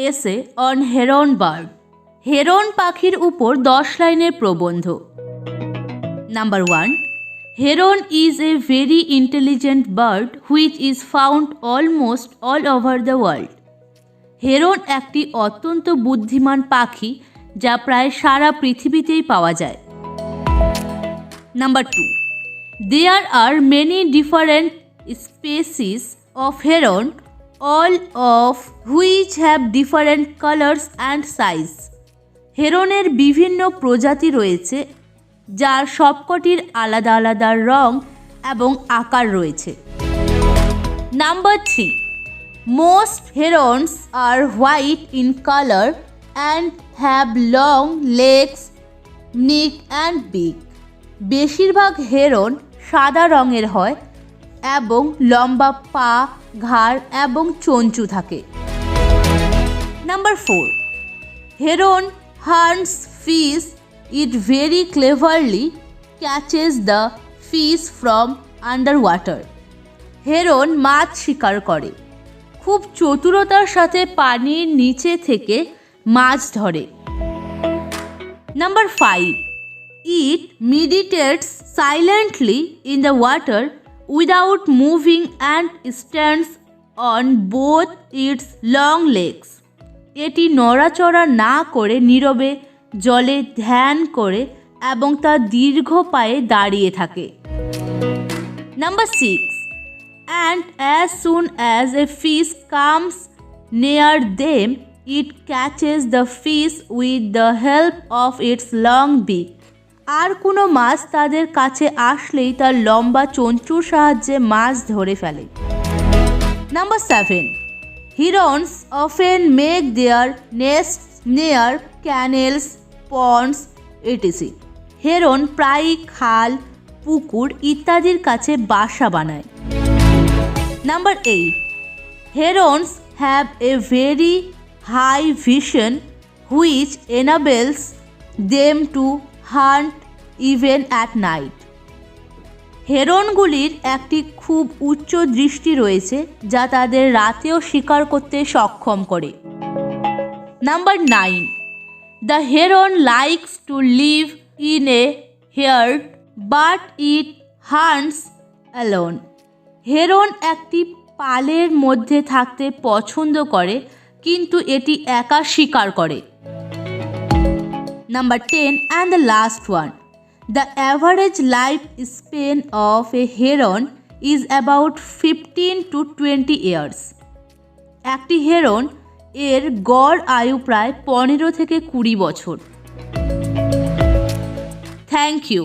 essay on heron bird. Heron পাখির উপর 10 লাইনের প্রবন্ধ। Number 1, Heron is a very intelligent bird which is found almost all over the world. Heron একটি অত্যন্ত বুদ্ধিমান পাখি যা প্রায় সারা পৃথিবীতেই পাওয়া যায়। Number 2, There are many different species of heron, all of which have different colors and size. হেরনের বিভিন্ন প্রজাতি রয়েছে যার সবকটির আলাদা আলাদা রং এবং আকার রয়েছে। Number 3, Most herons are white in color and have long legs, neck and beak. বেশিরভাগ হেরন সাদা রঙের হয় এবং লম্বা পা, ঘাড় এবং চঞ্চু থাকে। Number 4, Heron hunts fish. It very cleverly catches the fish from underwater. Heron মাছ শিকার করে, খুব চতুরতার সাথে পানির নিচে থেকে মাছ ধরে। Number 5, It meditates silently in the water without moving and stands on both its long legs. এটি নড়াচড়া না করে নীরবে জলে ধ্যান করে এবং তার দীর্ঘ পায়ে দাঁড়িয়ে থাকে। Number 6, And as soon as a fish comes near them, it catches the fish with the help of its long beak. আর কোনো মাছ তাদের কাছে আসলেই তার লম্বা চঞ্চুর সাহায্যে মাছ ধরে ফেলে। Number 7, Herons often make their nests near canals, ponds, etc. Heron প্রায়ই খাল, পুকুর ইত্যাদির কাছে বাসা বানায়। Number 8, Herons have a very high vision which enables them to hunt even at night. হেরনগুলির একটি খুব উচ্চ দৃষ্টি রয়েছে যা তাদের রাতেও শিকার করতে সক্ষম করে। Number 9, The heron likes to live in a herd but it hunts alone. Heron একটি পালের মধ্যে থাকতে পছন্দ করে কিন্তু এটি একা শিকার করে। Number 10 and the last one. The average lifespan of a heron is about 15 to 20 years. একটি হেরন এর গড় আয়ু প্রায় 15 থেকে 20 বছর। Thank you.